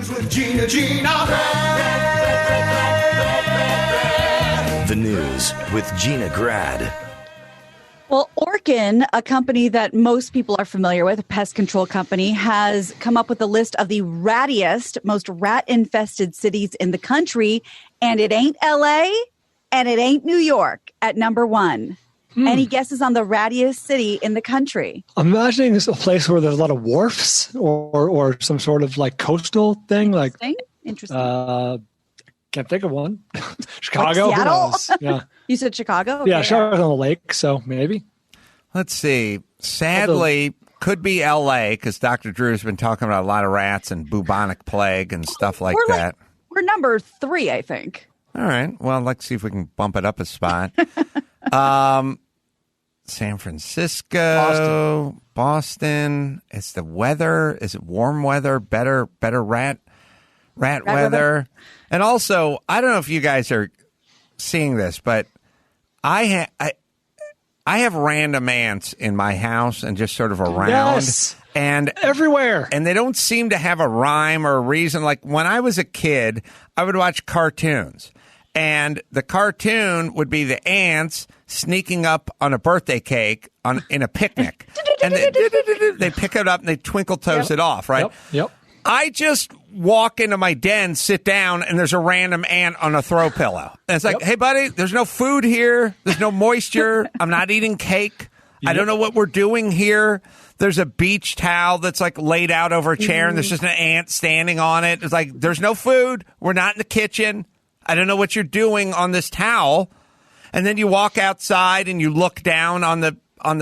with GinaBryan. The news with Gina Grad. Well, Orkin, a company that most people are familiar with, a pest control company, has come up with a list of the rattiest, most rat-infested cities in the country, and it ain't L.A. and it ain't New York at number one. Any guesses on the rattiest city in the country? I'm imagining this a place where there's a lot of wharfs or some sort of like coastal thing. Like Interesting. Can't think of one. Chicago. Like Seattle? Who knows? Yeah. You said Chicago? Yeah, Okay. Chicago's on the lake, so maybe. Let's see. Sadly, could be L.A. because Dr. Drew's been talking about a lot of rats and bubonic plague and stuff like that. We're number 3, I think. All right. Well, let's see if we can bump it up a spot. San Francisco, Boston. It's the weather. Is it warm weather? Better rat weather. And also, I don't know if you guys are seeing this, but I have random ants in my house and just sort of around. Yes. And everywhere. And they don't seem to have a rhyme or a reason. Like when I was a kid, I would watch cartoons. And the cartoon would be the ants sneaking up on a birthday cake in a picnic. And they pick it up and they twinkle toes it off, right? Yep. I just walk into my den, sit down, and there's a random ant on a throw pillow. And it's like, hey, buddy, there's no food here. There's no moisture. I'm not eating cake. I don't know what we're doing here. There's a beach towel that's like laid out over a chair, and there's just an ant standing on it. It's like, there's no food. We're not in the kitchen. I don't know what you're doing on this towel. And then you walk outside and you look down on the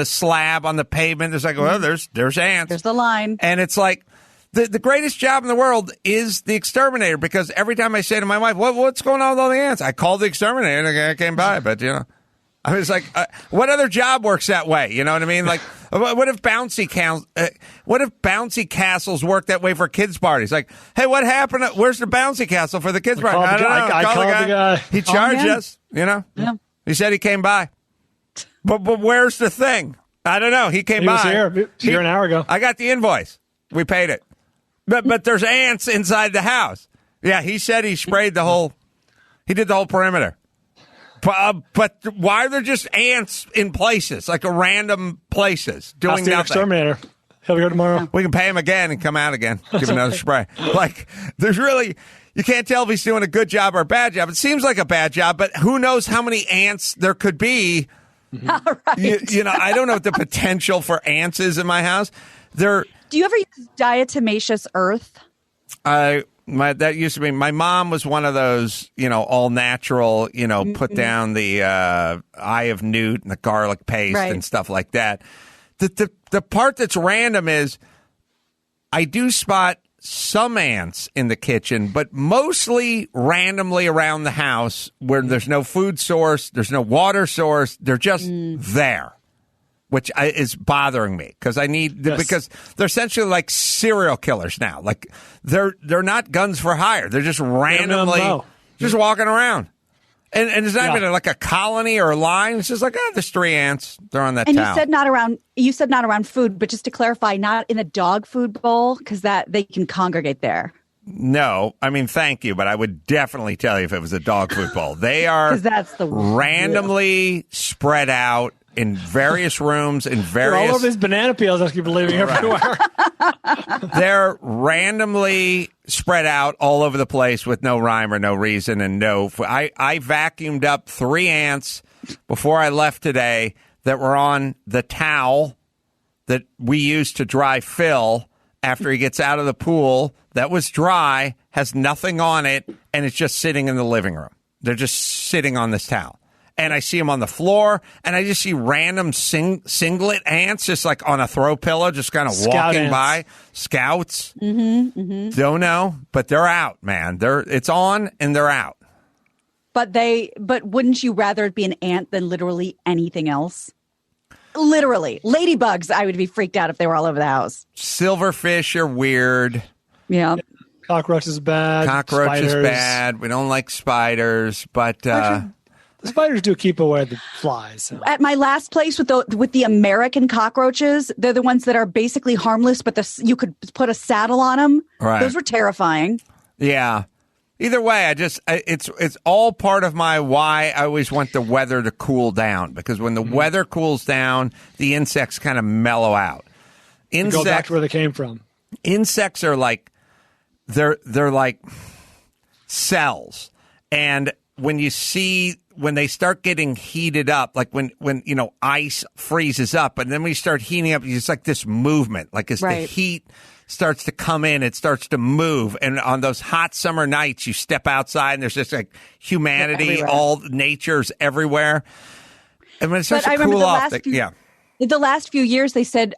slab, on the pavement. There's like, well, there's ants. There's the line. And it's like, the greatest job in the world is the exterminator, because every time I say to my wife, what's going on with all the ants? I called the exterminator and I came by, but, I was like, what other job works that way? You know what I mean? Like, what if bouncy castles work that way for kids' parties? Like, hey, what happened? Where's the bouncy castle for the kids' party? I don't know. I called the guy. He charged us, Yeah. He said he came by. But where's the thing? I don't know. He came He by. was here. He was here an hour ago. I got the invoice. We paid it. But there's ants inside the house. Yeah, he said he sprayed he did the whole perimeter. But why are there just ants in places, like a random places, doing Ask the nothing? exterminator. He'll be here tomorrow. We can pay him again and come out again, give him another spray. Like, there's really, you can't tell if he's doing a good job or a bad job. It seems like a bad job, but who knows how many ants there could be. All right. I don't know what the potential for ants is in my house. Do you ever use diatomaceous earth? That used to be, my mom was one of those, all natural, put down the eye of newt and the garlic paste and stuff like that. The part that's random is I do spot some ants in the kitchen, but mostly randomly around the house where there's no food source, there's no water source, they're just there. Which is bothering me because because they're essentially like serial killers now. Like they're not guns for hire. They're just randomly just walking around, and it's not even like a colony or a line. It's just like there's 3 ants. They're on that. And towel. you said not around food, but just to clarify, not in a dog food bowl because that they can congregate there. No, I mean thank you, but I would definitely tell you if it was a dog food bowl. They are because that's the randomly spread out. In various rooms, They're all over these banana peels that keep leaving everywhere. They're randomly spread out all over the place with no rhyme or no reason and I vacuumed up 3 ants before I left today that were on the towel that we use to dry Phil after he gets out of the pool. That was dry, has nothing on it, and it's just sitting in the living room. They're just sitting on this towel. And I see them on the floor, and I just see random singlet ants just like on a throw pillow, just kind of walking by. Scouts. Don't know, but they're out, man. It's on and they're out. But wouldn't you rather it be an ant than literally anything else? Literally. Ladybugs, I would be freaked out if they were all over the house. Silverfish are weird. Yeah. Cockroach is bad. Cockroach Spiders. is bad. We don't like spiders, but The spiders do keep away the flies. So. At my last place with the American cockroaches, they're the ones that are basically harmless, but you could put a saddle on them. Right. Those were terrifying. Yeah. Either way, it's all part of my why I always want the weather to cool down, because when the weather cools down, the insects kind of mellow out. Go back to where they came from. Insects are like they're like cells, and when they start getting heated up, like when ice freezes up, and then when you start heating up, it's like this movement, like as the heat starts to come in, it starts to move. And on those hot summer nights, you step outside and there's just like humanity, all nature's everywhere. And when it starts to cool off, the last few years, they said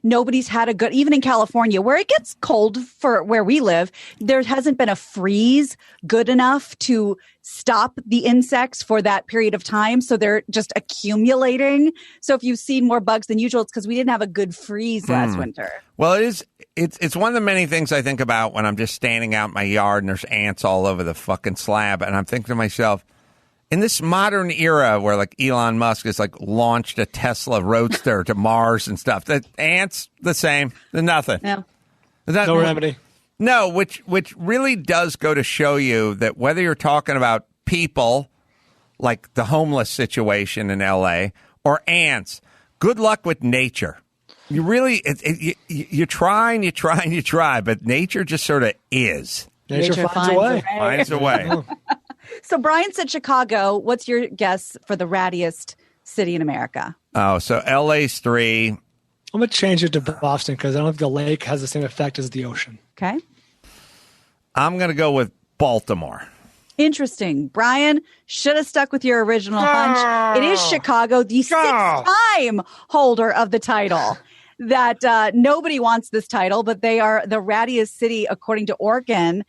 nobody's had a good, even in California, where it gets cold for where we live, there hasn't been a freeze good enough to stop the insects for that period of time. So they're just accumulating. So if you've seen more bugs than usual, it's because we didn't have a good freeze last winter. Well, it's one of the many things I think about when I'm just standing out in my yard and there's ants all over the fucking slab. And I'm thinking to myself, in this modern era where like Elon Musk has like launched a Tesla Roadster to Mars and stuff, the ants the same. They're nothing. Yeah. No remedy. No, which really does go to show you that whether you're talking about people like the homeless situation in LA or ants, good luck with nature. You really you try and you try and you try, but nature just sort of is. Nature finds a way. Finds a way. So Brian said Chicago. What's your guess for the rattiest city in America? Oh, so LA's 3. I'm going to change it to Boston because I don't think the lake has the same effect as the ocean. Okay. I'm going to go with Baltimore. Interesting. Brian, should have stuck with your original hunch. It is Chicago, the 6th-time holder of the title. That nobody wants this title, but they are the rattiest city according to Orkin.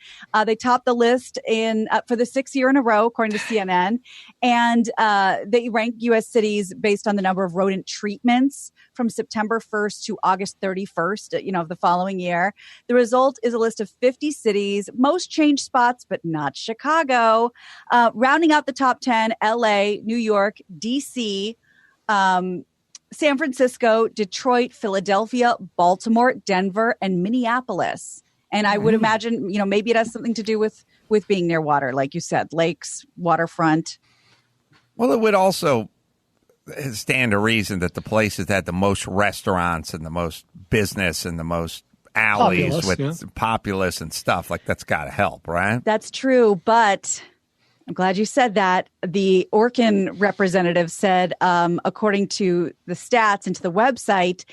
They topped the list for the 6th year in a row, according to CNN. And they rank U.S. cities based on the number of rodent treatments from September 1st to August 31st, of the following year. The result is a list of 50 cities, most changed spots, but not Chicago. Rounding out the top 10, L.A., New York, D.C., San Francisco, Detroit, Philadelphia, Baltimore, Denver, and Minneapolis. And I would imagine, maybe it has something to do with being near water, like you said, lakes, waterfront. Well, it would also stand to reason that the places that had the most restaurants and the most business and the most alleys populace and stuff, like that's got to help, right? That's true, but I'm glad you said that. The Orkin representative said, according to the stats and to the website,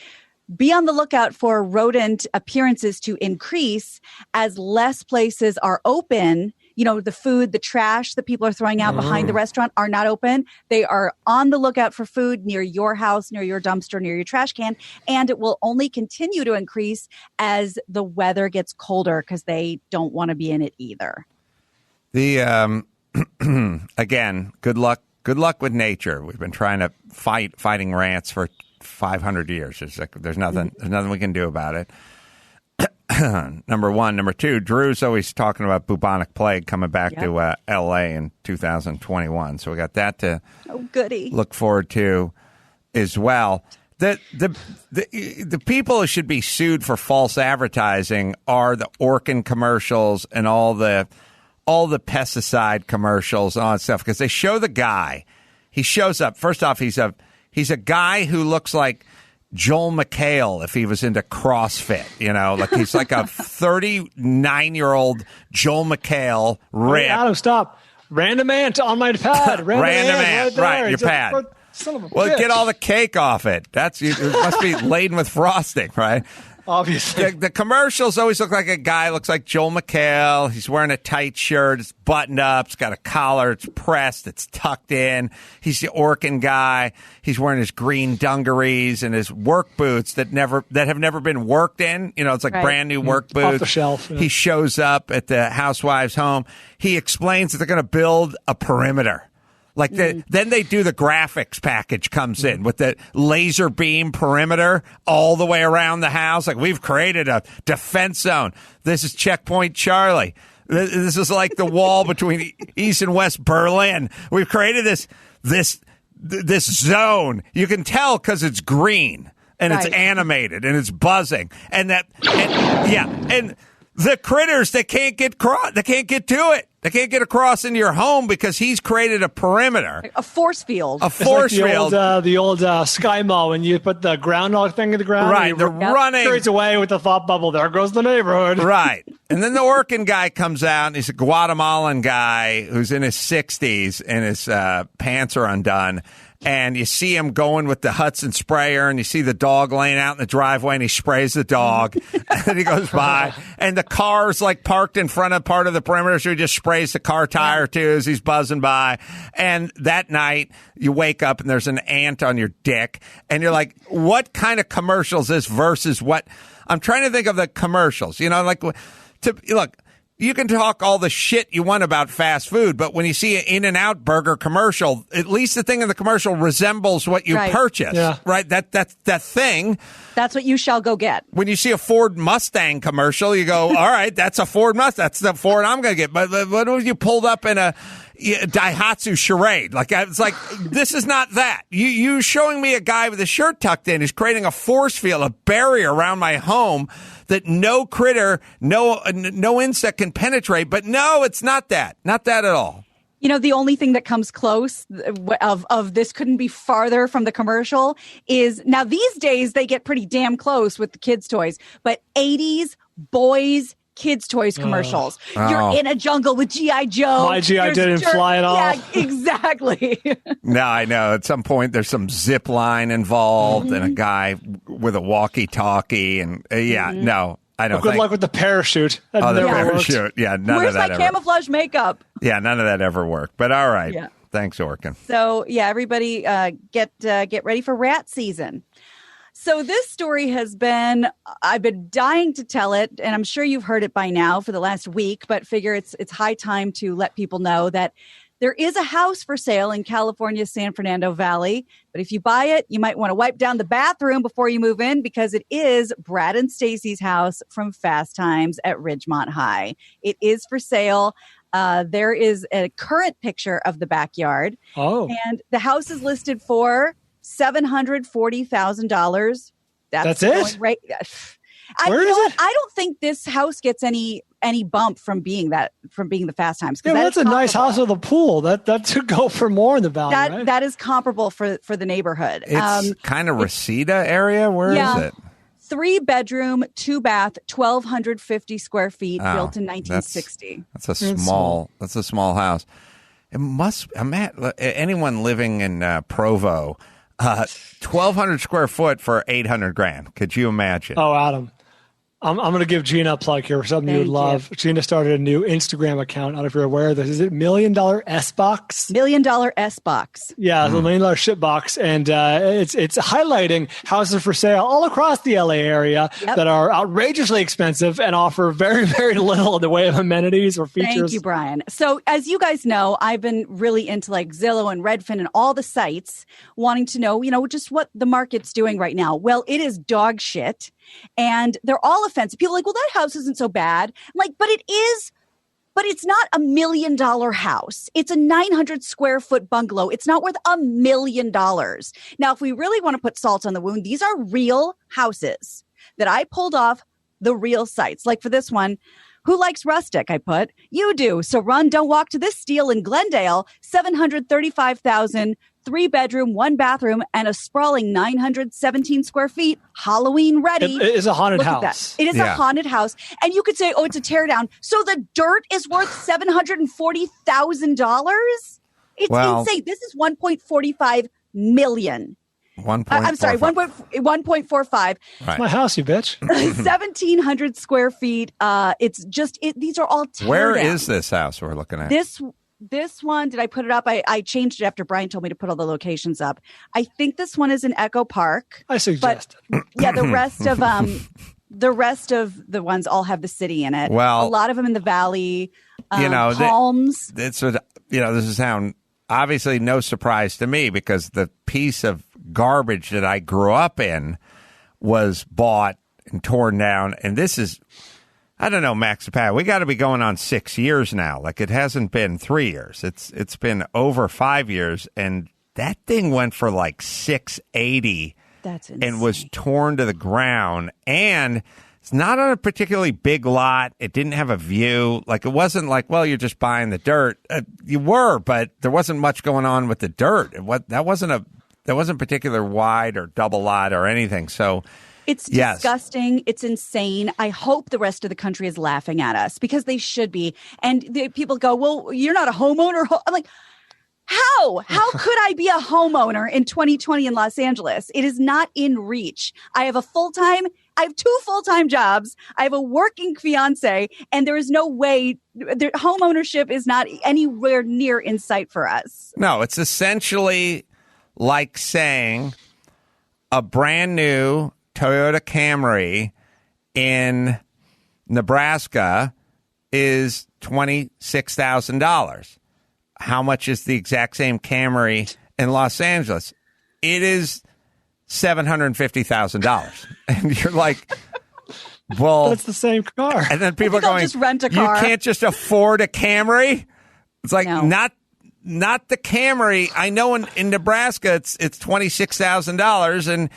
be on the lookout for rodent appearances to increase as less places are open. The food, the trash that people are throwing out behind the restaurant are not open. They are on the lookout for food near your house, near your dumpster, near your trash can. And it will only continue to increase as the weather gets colder because they don't want to be in it either. Again, good luck with nature. We've been trying to fighting rats for 500 years. There's nothing we can do about it. Number one. Number two, Drew's always talking about bubonic plague coming back to L.A. in 2021. So we got that to look forward to as well. The people who should be sued for false advertising are the Orkin commercials and all the pesticide commercials and all that stuff, because they show the guy. He shows up. First off, he's a guy who looks like Joel McHale if he was into CrossFit. Like he's like a 39-year-old Joel McHale ripped. Adam, stop. Random ant on my pad. Random ant right, your pad. Son of a bitch. Get all the cake off it. It must be laden with frosting, right? Obviously. The commercials always look like a guy looks like Joel McHale. He's wearing a tight shirt. It's buttoned up. It's got a collar. It's pressed. It's tucked in. He's the Orkin guy. He's wearing his green dungarees and his work boots that have never been worked in. It's like brand new work boots. Off the shelf. Yeah. He shows up at the housewife's home. He explains that they're going to build a perimeter. Like then they do the graphics package comes in with the laser beam perimeter all the way around the house. Like we've created a defense zone. This is Checkpoint Charlie. This is like the wall between East and West Berlin. We've created this zone. You can tell because it's green and it's animated and it's buzzing and the critters that can't get to it. They can't get across into your home because he's created a perimeter. A force field. A force field. The old SkyMall when you put the groundhog thing in the ground. Right. They're running. Straight away with the thought bubble. There goes the neighborhood. Right. And then the Orkin guy comes out, and he's a Guatemalan guy who's in his 60s, and his pants are undone. And you see him going with the Hudson sprayer, and you see the dog laying out in the driveway, and he sprays the dog. And he goes by, and the car's like parked in front of part of the perimeter, so he just sprays the car tire too as he's buzzing by. And that night, you wake up and there's an ant on your dick, and you're like, what kind of commercial is this versus what? I'm trying to think of the commercials, look. You can talk all the shit you want about fast food, but when you see an In-N-Out burger commercial, at least the thing in the commercial resembles what you purchase, right? That thing. That's what you shall go get. When you see a Ford Mustang commercial, you go, all right, that's a Ford Mustang. That's the Ford I'm going to get. But what if you pulled up in a Daihatsu Charade? Like, it's like, this is not that. You showing me a guy with a shirt tucked in who's creating a force field, a barrier around my home that no critter, no insect can penetrate. But no, it's not that. Not that at all. The only thing that comes close of this couldn't be farther from the commercial is now these days they get pretty damn close with the kids' toys, but 80s boys kids' toys commercials. You're in a jungle with G.I. Joe. My G.I. didn't fly at all. Yeah, exactly. No, I know. At some point, there's some zip line involved and a guy with a walkie-talkie. And no, I don't Good luck with the parachute. The parachute. Worked. Yeah, none Where's of that my camouflage makeup? Yeah, none of that ever worked. But all right. Yeah. Thanks, Orkin. So, everybody get ready for rat season. So this story I've been dying to tell it, and I'm sure you've heard it by now for the last week, but figure it's high time to let people know that there is a house for sale in California's San Fernando Valley. But if you buy it, you might want to wipe down the bathroom before you move in because it is Brad and Stacy's house from Fast Times at Ridgemont High. It is for sale. There is a current picture of the backyard. Oh. And the house is listed for $740,000. That's it. Where is it? I don't think this house gets any bump from being the Fast Times. Yeah, that's a nice house with a pool. That should go for more in the valley. Right? That is comparable for the neighborhood. It's kind of Reseda area. Where is it? 3-bedroom, 2-bath, 1,250 square feet, built in 1960. That's a small house. It must. Anyone living in Provo. 1,200 square foot for $800,000. Could you imagine? Oh, Adam. I'm going to give Gina a plug here for something you would love. Gina started a new Instagram account. I don't know if you're aware of this. Is it $1 Million S-Box? $1 Million S-Box. Yeah, the $1 Million shit box. And it's highlighting houses for sale all across the LA area that are outrageously expensive and offer very, very little in the way of amenities or features. Thank you, Brian. So as you guys know, I've been really into like Zillow and Redfin and all the sites wanting to know, just what the market's doing right now. Well, it is dog shit. And they're all offensive. People are like, well, that house isn't so bad. I'm like, but it is. But it's not $1 million house. It's a 900 square foot bungalow. It's not worth $1 million. Now, if we really want to put salt on the wound, these are real houses that I pulled off the real sites. Like for this one, who likes rustic? I put, you do. So run, don't walk to this deal in Glendale, $735,000. 3-bedroom, 1-bathroom, and a sprawling 917 square feet, Halloween ready. It is a haunted house. It is a haunted house. And you could say, oh, it's a teardown. So the dirt is worth $740,000? It's insane. This is $1.45 million. I'm sorry, 1.45. Right. My house, you bitch. 1,700 square feet. These are all teardowns. Where is this house we're looking at? This one, did I put it up? I changed it after Brian told me to put all the locations up. I think this one is in Echo Park. I suggest. But, the rest of the ones all have the city in it. Well, a lot of them in the valley. Palms. This is sound obviously no surprise to me because the piece of garbage that I grew up in was bought and torn down, and this is I don't know, Max Pat. We got to be going on 6 years now. Like, it hasn't been 3 years. It's been over 5 years, and that thing went for like $680. That's insane. And was torn to the ground. And it's not on a particularly big lot. It didn't have a view. Like, it wasn't like, well, you're just buying the dirt. You were, but there wasn't much going on with the dirt. That wasn't particular wide or double lot or anything. So. It's disgusting. It's insane. I hope the rest of the country is laughing at us because they should be. And people go, well, you're not a homeowner. I'm like, how? How could I be a homeowner in 2020 in Los Angeles? It is not in reach. I have 2 full-time jobs. I have a working fiance, and there is no way home ownership is not anywhere near in sight for us. No, it's essentially like saying a brand new Toyota Camry in Nebraska is $26,000. How much is the exact same Camry in Los Angeles? It is $750,000. And you're like, well, that's the same car. And then people are going, just rent a car. You can't just afford a Camry? It's like, No. Not the Camry. I know in Nebraska it's $26,000, and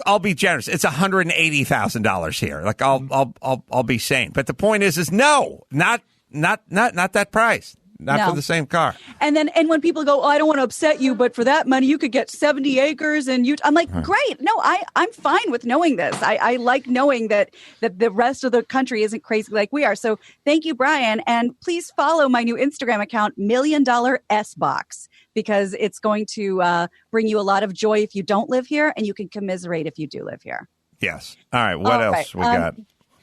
I'll be generous. It's $180,000 here. Like I'll be sane. But the point is no, not that price. Not for the same car. And when people go, I don't want to upset you, but for that money, you could get 70 acres. And I'm like, great. No, I'm fine with knowing this. I like knowing that the rest of the country isn't crazy like we are. So thank you, Brian. And please follow my new Instagram account, $1 Million S Box, because it's going to bring you a lot of joy if you don't live here, and you can commiserate if you do live here. Yes. All right. What else we got?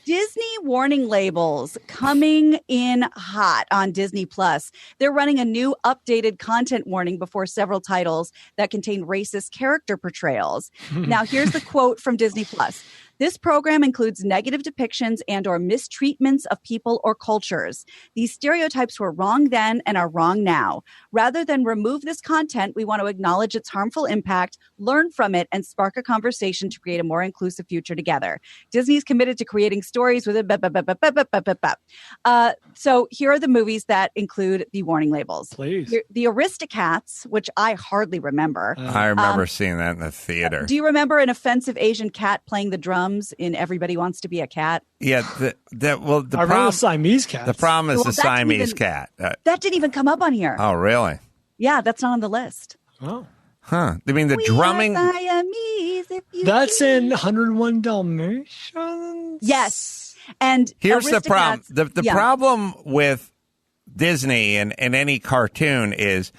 Disney warning labels coming in hot on Disney Plus. They're running a new updated content warning before several titles that contain racist character portrayals. Now, here's the quote from Disney Plus. This program includes negative depictions and or mistreatments of people or cultures. These stereotypes were wrong then and are wrong now. Rather than remove this content, we want to acknowledge its harmful impact, learn from it, and spark a conversation to create a more inclusive future together. Disney is committed to creating stories with so here are the movies that include the warning labels. Please. The Aristocats, which I hardly remember. I remember seeing that in the theater. Do you remember an offensive Asian cat playing the drums in Everybody Wants to Be a Cat? Yeah. The problem Siamese cat. The problem is the Siamese cat. That didn't even come up on here. Oh, really? Yeah, that's not on the list. Oh. Huh. I mean, the drumming. Siamese, if you That's in 101 Dalmatians? Yes. And here's the problem. The yeah. problem with Disney and any cartoon is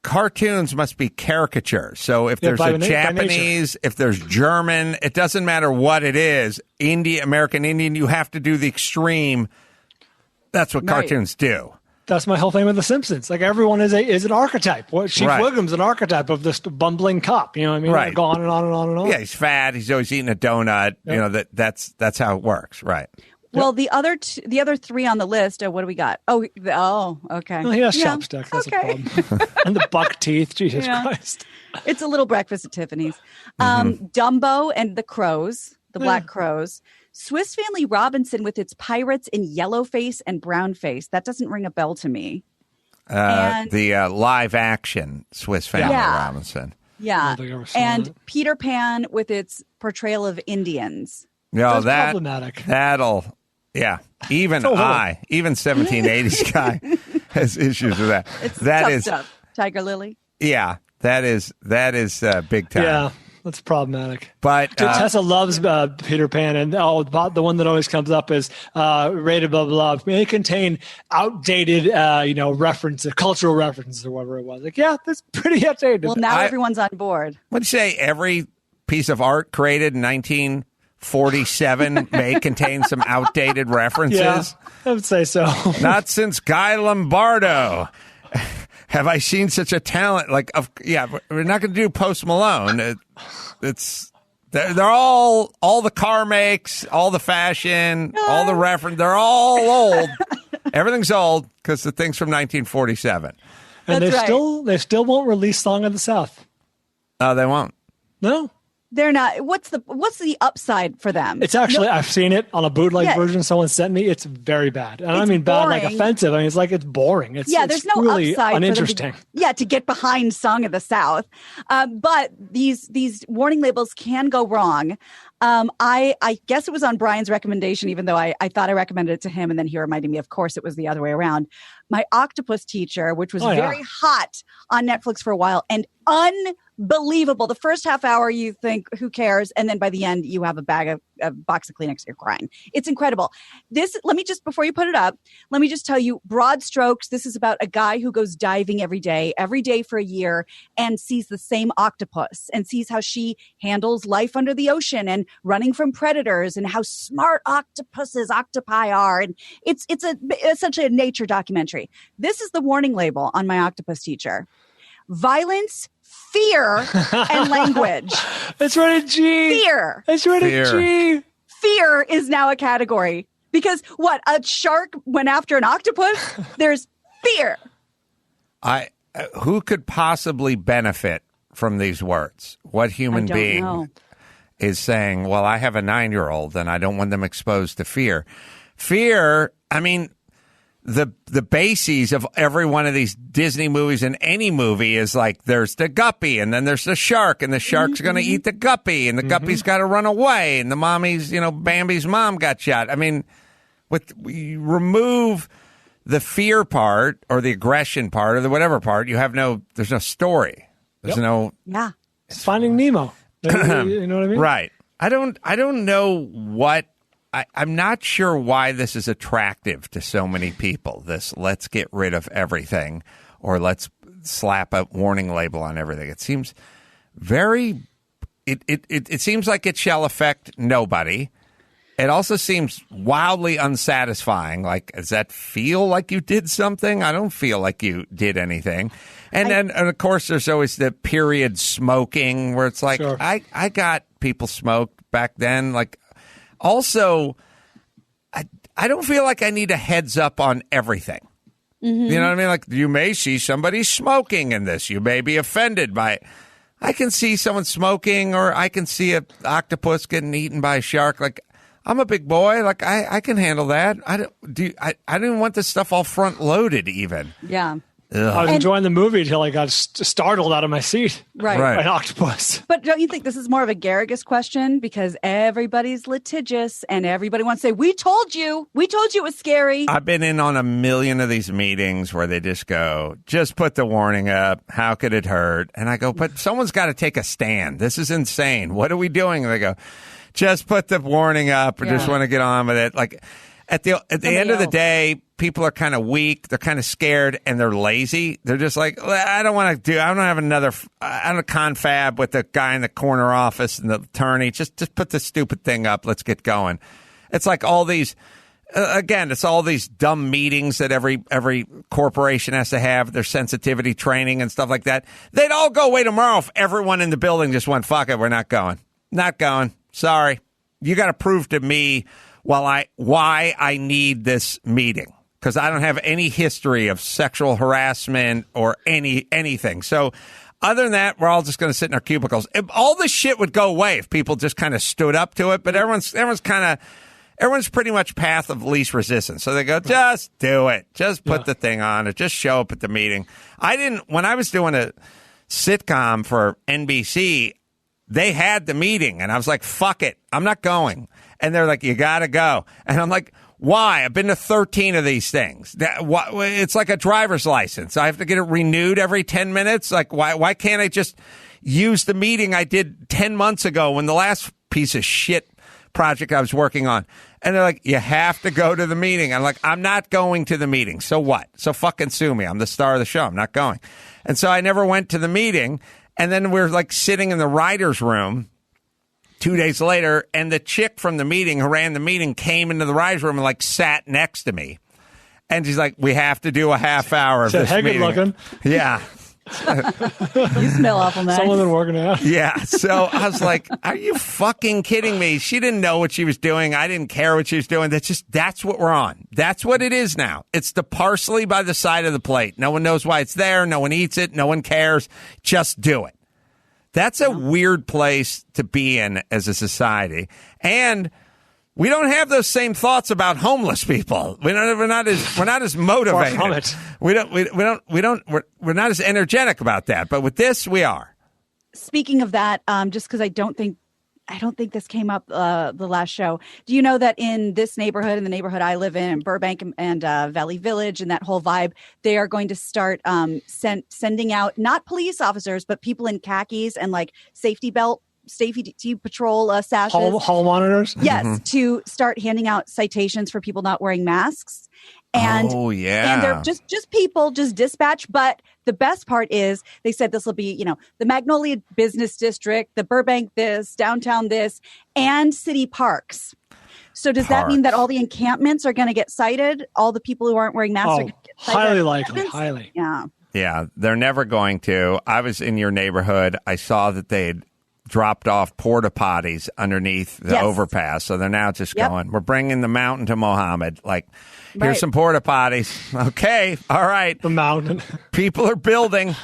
cartoons must be caricatures. So if there's a Japanese, if there's German, it doesn't matter what it is. American Indian, you have to do the extreme. That's what cartoons do. That's my whole thing with The Simpsons. Like, everyone is an archetype. Chief Wiggum's an archetype of this bumbling cop. You know what I mean? Right. Go on and on and on and on. Yeah, he's fat. He's always eating a donut. Yep. You know, that's how it works. Right. Well, the other three on the list, what do we got? Oh, okay. Well, he has chopstick. That's a problem. And the buck teeth. Jesus Christ. It's a little breakfast at Tiffany's. Dumbo and the Crows, the Black Crows. Swiss Family Robinson with its pirates in yellow face and brown face. That doesn't ring a bell to me. The live action Swiss Family Robinson. Yeah. And Peter Pan with its portrayal of Indians. No, that's problematic. Even 1780s guy has issues with that. It's tough stuff. Tiger Lily. Yeah, that is big time. Yeah. That's problematic. But Tessa loves Peter Pan, and the one that always comes up is rated blah blah blah. May contain outdated, references, cultural references, or whatever it was. Like, yeah, that's pretty outdated. Well, now everyone's on board. What do you say? Every piece of art created in 1947 may contain some outdated references. Yeah, I would say so. Not since Guy Lombardo have I seen such a talent. We're not going to do Post Malone. They're all the car makes, all the fashion, all the reference. They're all old. Everything's old because the thing's from 1947. And they still won't release Song of the South. Oh, they won't. No. They're not. What's the upside for them? It's actually, I've seen it on a bootleg version someone sent me. It's very bad. And I mean bad, like offensive. I mean, it's boring. It's there's no really upside uninteresting. To get behind Song of the South. But these warning labels can go wrong. I guess it was on Brian's recommendation, even though I thought I recommended it to him. And then he reminded me, of course, it was the other way around. My Octopus Teacher, which was very hot on Netflix for a while and unbelievable. The first half hour, you think, who cares? And then by the end, you have a box of Kleenex, you're crying. It's incredible. Before you put it up, let me just tell you, broad strokes, this is about a guy who goes diving every day for a year, and sees the same octopus and sees how she handles life under the ocean and running from predators and how smart octopi are. And it's essentially a nature documentary. This is the warning label on My Octopus Teacher. Violence, fear, and language. It's rated G. Fear. It's rated G. Fear is now a category. Because a shark went after an octopus? There's fear. Who could possibly benefit from these words? What human being is saying, well, I have a 9-year-old and I don't want them exposed to fear? Fear, I mean, the bases of every one of these Disney movies and any movie is like there's the guppy and then there's the shark and the shark's going to eat the guppy and the guppy's got to run away and the mommy's, Bambi's mom got shot. I mean, you remove the fear part or the aggression part or the whatever part, there's no story. There's It's Finding Nemo. You know what I mean? Right. I don't know what. I'm not sure why this is attractive to so many people. This let's get rid of everything or let's slap a warning label on everything. It seems it seems like it shall affect nobody. It also seems wildly unsatisfying. Like, does that feel like you did something? I don't feel like you did anything. And of course, there's always the period smoking where it's like, sure. I got people smoked back then. Like, also, I don't feel like I need a heads up on everything. Mm-hmm. You know what I mean? Like, you may see somebody smoking in this. You may be offended by it. I can see someone smoking, or I can see an octopus getting eaten by a shark. Like, I'm a big boy. Like, I can handle that. I didn't want this stuff all front loaded even. Yeah. Ugh. I was enjoying the movie until I got startled out of my seat. Right. By an octopus. But don't you think this is more of a Garrigus question? Because everybody's litigious and everybody wants to say, we told you it was scary. I've been in on a million of these meetings where they just go, just put the warning up. How could it hurt? And I go, but someone's got to take a stand. This is insane. What are we doing? And they go, just put the warning up. I just want to get on with it. Like, at the end of the day, people are kind of weak. They're kind of scared and they're lazy. They're just like, I don't have another, I don't confab with the guy in the corner office and the attorney. Just put the stupid thing up. Let's get going. It's like all these, again, it's all these dumb meetings that every corporation has to have, their sensitivity training and stuff like that. They'd all go away tomorrow if everyone in the building just went, fuck it, we're not going. Not going. Sorry. You got to prove to me why I need this meeting, because I don't have any history of sexual harassment or anything. So other than that, we're all just going to sit in our cubicles. All this shit would go away if people just kind of stood up to it. But everyone's pretty much path of least resistance. So they go, just do it. Just put the thing on, or just show up at the meeting. When I was doing a sitcom for NBC, they had the meeting, and I was like, fuck it, I'm not going. And they're like, you got to go. And I'm like, why? I've been to 13 of these things. It's like a driver's license. I have to get it renewed every 10 minutes. Like, why can't I just use the meeting I did 10 months ago when the last piece of shit project I was working on? And they're like, you have to go to the meeting. I'm like, I'm not going to the meeting. So what? So fucking sue me. I'm the star of the show. I'm not going. And so I never went to the meeting. And then we're like sitting in the writer's room 2 days later, and the chick from the meeting who ran the meeting came into the writer's room and like sat next to me. And she's like, we have to do a half hour of this meeting. Good looking. Yeah. You smell awful nice. Someone been working out. Yeah. So I was like, are you fucking kidding me? She didn't know what she was doing. I didn't care what she was doing. That's what we're on. That's what it is now. It's the parsley by the side of the plate. No one knows why it's there. No one eats it. No one cares. Just do it. That's a weird place to be in as a society. And we don't have those same thoughts about homeless people. We're not as motivated. We're not as energetic about that. But with this, we are. Speaking of that, just because I don't think this came up the last show. Do you know that in this neighborhood, in the neighborhood I live in Burbank and Valley Village and that whole vibe, they are going to start sending out not police officers, but people in khakis and like safety patrol sashes. Hall monitors? Yes, to start handing out citations for people not wearing masks. And, and they're just people, just dispatch. But the best part is they said this will be, the Magnolia Business District, the Burbank this, downtown this, and city parks. So does that mean that all the encampments are going to get cited? All the people who aren't wearing masks are going to get cited? Highly likely. Highly. Yeah. Yeah, they're never going to. I was in your neighborhood. I saw that they'd dropped off porta potties underneath the overpass. So they're now just going, we're bringing the mountain to Mohammed. Like, here's some porta potties. Okay. All right. The mountain. People are building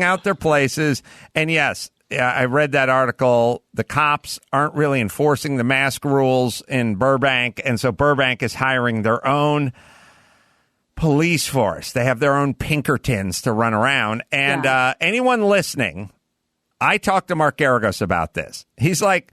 out their places. And yes, I read that article. The cops aren't really enforcing the mask rules in Burbank. And so Burbank is hiring their own police force. They have their own Pinkertons to run around. And anyone listening, I talked to Mark Garagos about this. He's like,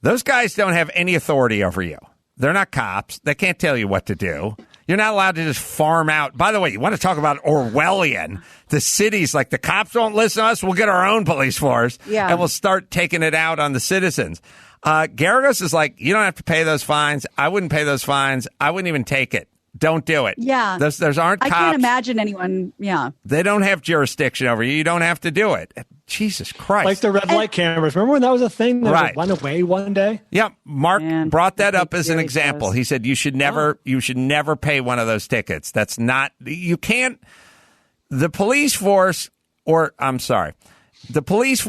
those guys don't have any authority over you. They're not cops. They can't tell you what to do. You're not allowed to just farm out. By the way, you want to talk about Orwellian? The city's like, the cops don't listen to us. We'll get our own police force. And we'll start taking it out on the citizens. Garagos is like, you don't have to pay those fines. I wouldn't pay those fines. I wouldn't even take it. Don't do it. Yeah. Those aren't cops. I can't imagine anyone. Yeah. They don't have jurisdiction over you. You don't have to do it. Jesus Christ. Like the red light cameras. Remember when that was a thing that went away one day? Yeah. Mark brought that up as an example. He said you should never pay one of those tickets. That's not, you can't, the police force is the police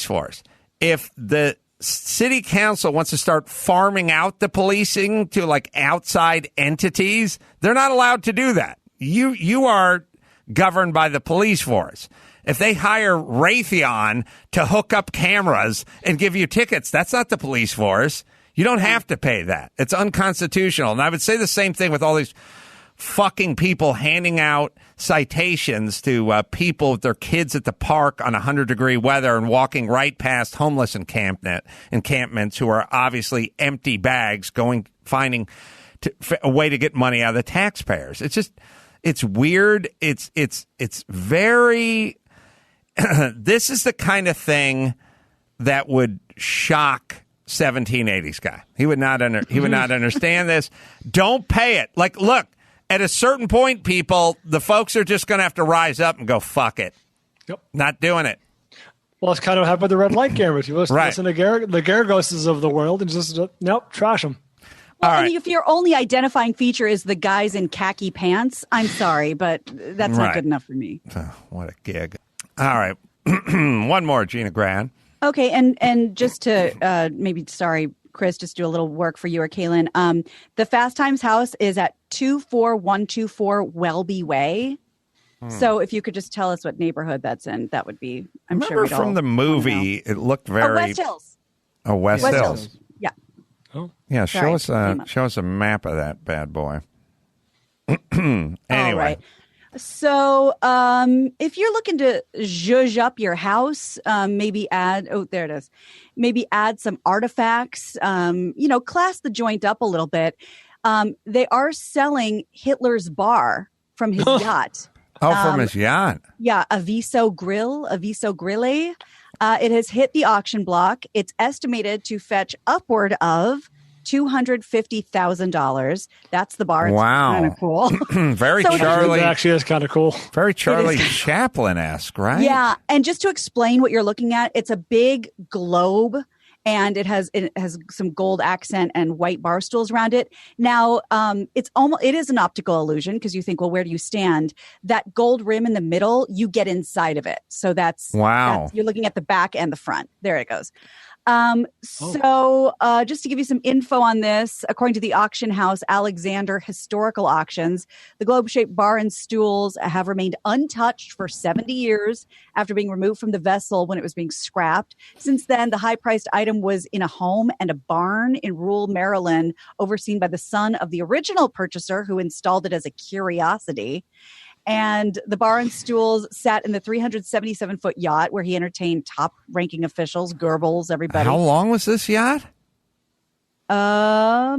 force. If the city council wants to start farming out the policing to like outside entities, they're not allowed to do that. You are governed by the police force. If they hire Raytheon to hook up cameras and give you tickets, that's not the police force. You don't have to pay that. It's unconstitutional. And I would say the same thing with all these fucking people handing out citations to people with their kids at the park on 100-degree weather and walking right past homeless encampments who are obviously empty bags finding a way to get money out of the taxpayers. It's weird. It's very, this is the kind of thing that would shock 1780s guy. He would not understand this. Don't pay it. Like, look, at a certain point, people, the folks are just going to have to rise up and go, fuck it. Yep. Not doing it. Well, it's kind of what happened with the red light cameras. You listen to the Garagoses of the world and just, trash them. Well, and if your only identifying feature is the guys in khaki pants, I'm sorry, but that's not good enough for me. What a gig. All right. One more, Gina Gran. Okay, and just to Chris, just do a little work for you or Kaylin. The Fast Times house is at 24124 Welby Way. So if you could just tell us what neighborhood that's in, that would be, I'm sure we'd all from the movie, it looked very... West Hills. Oh, West Hills. Yeah. Oh. Yeah, show us a map of that bad boy. Anyway. All right. So if you're looking to zhuzh up your house, maybe add some artifacts, class the joint up a little bit. They are selling Hitler's bar from his yacht. From his yacht. Yeah, Aviso Grille. It has hit the auction block. It's estimated to fetch upward of $250,000. That's the bar. It's kind of cool. Very Charlie. It actually is kind of cool. Very Charlie Chaplin-esque, right? Yeah. And just to explain what you're looking at, it's a big globe. And it has some gold accent and white bar stools around it. Now, it is an optical illusion because you think, well, where do you stand? That gold rim in the middle, you get inside of it. So that's you're looking at the back and the front. There it goes. Just to give you some info on this, according to the auction house Alexander Historical Auctions, the globe-shaped bar and stools have remained untouched for 70 years after being removed from the vessel when it was being scrapped. Since then, the high-priced item was in a home and a barn in rural Maryland, overseen by the son of the original purchaser who installed it as a curiosity. And the bar and stools sat in the 377-foot yacht where he entertained top-ranking officials, Goebbels, everybody. How long was this yacht? I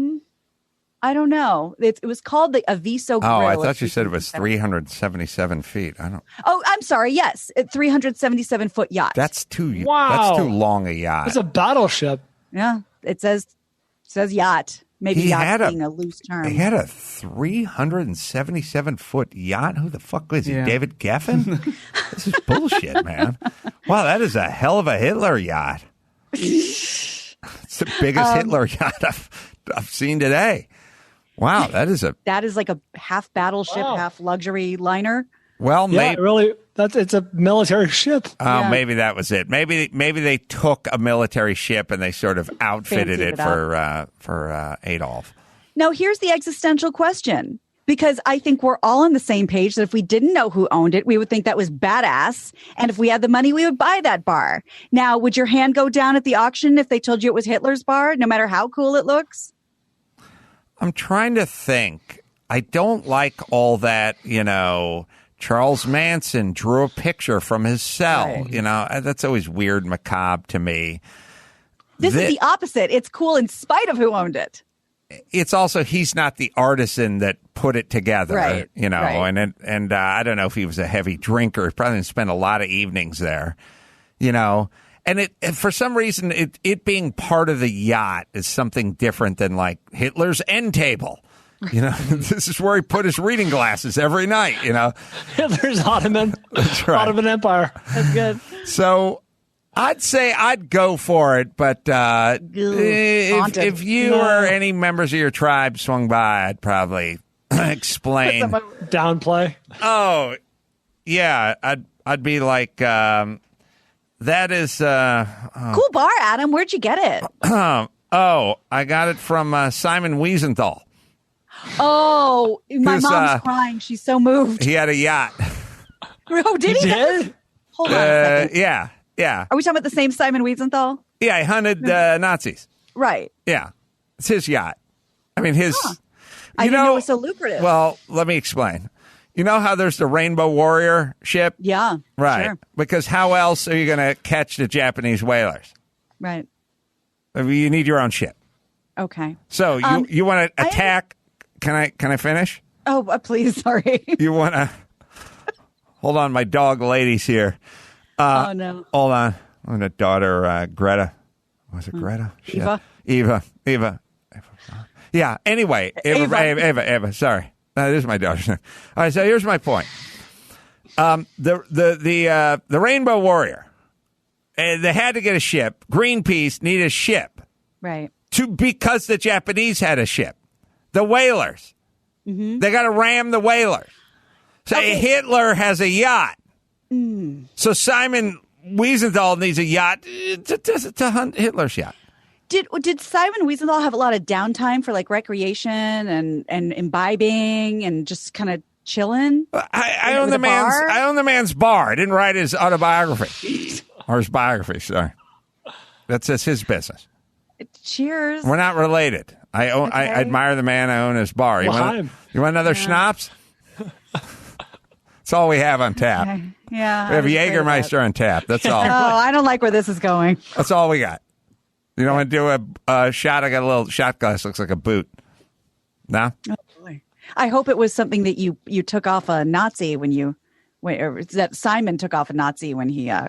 don't know. It was called the Aviso Grill. Oh, I thought you said it was 377 feet. I don't. Oh, I'm sorry. Yes, 377-foot yacht. That's too. Wow. That's too long a yacht. It's a battleship. Yeah, it says yacht. Maybe yacht being a loose term. He had a 377-foot yacht? Who the fuck was he? David Geffen? This is bullshit, man. Wow, that is a hell of a Hitler yacht. It's the biggest Hitler yacht I've seen today. Wow, that is like a half battleship, half luxury liner. Well, yeah, it's a military ship. Oh, maybe that was it. Maybe they took a military ship and they sort of outfitted it for Adolf. Now, here's the existential question, because I think we're all on the same page that if we didn't know who owned it, we would think that was badass. And if we had the money, we would buy that bar. Now, would your hand go down at the auction if they told you it was Hitler's bar, no matter how cool it looks? I'm trying to think. I don't like all that, Charles Manson drew a picture from his cell. Right. That's always weird and macabre to me. This is the opposite. It's cool in spite of who owned it. It's also he's not the artisan that put it together, right. Right. And I don't know if he was a heavy drinker. He probably didn't spend a lot of evenings there, And for some reason, it being part of the yacht is something different than like Hitler's end table. This is where he put his reading glasses every night, Hitler's Ottoman. That's right. Ottoman Empire. That's good. So I'd say I'd go for it, but if you or any members of your tribe swung by, I'd probably explain. Downplay. Oh, yeah. I'd be like, that is... cool bar, Adam. Where'd you get it? I got it from Simon Wiesenthal. Oh, my mom's crying. She's so moved. He had a yacht. Oh, did he? Did? Hold on a second. Yeah. Are we talking about the same Simon Wiesenthal? Yeah, he hunted Nazis. Right. Yeah. It's his yacht. I mean, his... Huh. I didn't know it was so lucrative. Well, let me explain. You know how there's the Rainbow Warrior ship? Yeah. Right. Sure. Because how else are you going to catch the Japanese whalers? Right. I mean, you need your own ship. Okay. So you want to attack... Can I finish? Oh, please, sorry. You want to... Hold on, my dog lady's here. Oh, no. Hold on. I'm the daughter, Greta. Was it Greta? Eva. Eva. Yeah, anyway. Eva. Sorry. This is my daughter's name. All right, so here's my point. The Rainbow Warrior, they had to get a ship. Greenpeace needed a ship. Right. Because the Japanese had a ship. The whalers. Mm-hmm. They got to ram the whalers. So Hitler has a yacht. Mm. So Simon Wiesenthal needs a yacht to hunt Hitler's yacht. Did Simon Wiesenthal have a lot of downtime for like recreation and imbibing and just kind of chilling? I own the man's bar. I didn't write his autobiography or his biography. Sorry, that's his business. Cheers. We're not related. I admire the man. I own his bar. You want another schnapps? That's all we have on tap. Okay. Yeah. We have Jägermeister on tap. That's all. Oh, I don't like where this is going. That's all we got. You don't want to do a shot? I got a little shot glass. Looks like a boot. No? Oh, boy. I hope it was something that you took off a Nazi or that Simon took off a Nazi when he, Oh,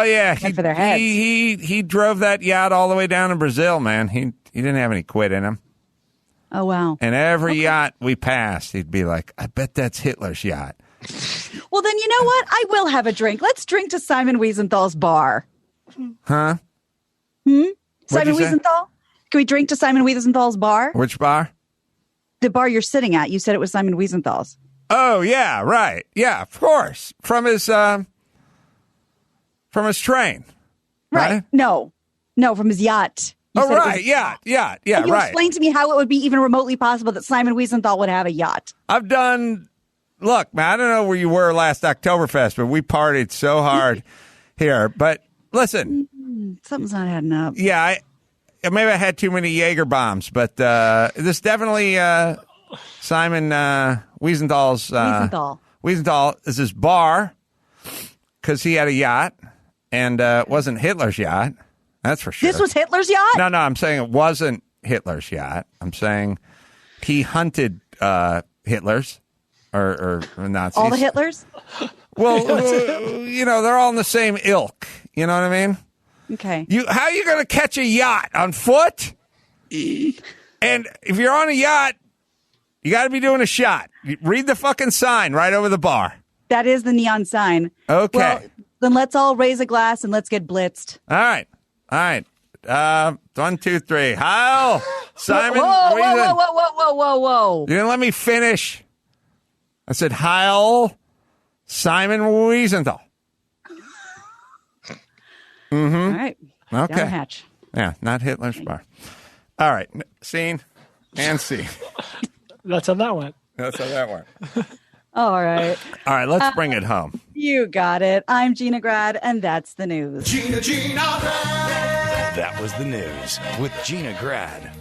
yeah. Went for their heads. He drove that yacht all the way down to Brazil, man. He didn't have any quit in him. Oh, wow. And every yacht we passed, he'd be like, I bet that's Hitler's yacht. Well, then you know what? I will have a drink. Let's drink to Simon Wiesenthal's bar. Huh? Simon Wiesenthal? Can we drink to Simon Wiesenthal's bar? Which bar? The bar you're sitting at. You said it was Simon Wiesenthal's. Oh, yeah, right. Yeah, of course. From his train. Right. No. No, from his yacht. Oh, right. Yeah. And you right. Explain to me how it would be even remotely possible that Simon Wiesenthal would have a yacht. Look, man, I don't know where you were last Oktoberfest, but we partied so hard here. But listen. Something's not adding up. Yeah, maybe I had too many Jaeger bombs, but this definitely Simon Wiesenthal's. Wiesenthal is his bar because he had a yacht and it wasn't Hitler's yacht. That's for sure. This was Hitler's yacht? No, I'm saying it wasn't Hitler's yacht. I'm saying he hunted Hitlers or Nazis. All the Hitlers? Well, they're all in the same ilk. You know what I mean? Okay. How are you going to catch a yacht on foot? And if you're on a yacht, you got to be doing a shot. Read the fucking sign right over the bar. That is the neon sign. Okay. Well, then let's all raise a glass and let's get blitzed. All right. 1, 2, 3. Heil, Simon. Whoa. You didn't let me finish. I said, Heil, Simon Wiesenthal. Mm-hmm. All right. Okay. Down the hatch. Yeah, not Hitler's bar. All right. Scene and scene. That's how that went. All right. All right, let's bring it home. You got it. I'm Gina Grad, and that's the news. That was the news with Gina Grad.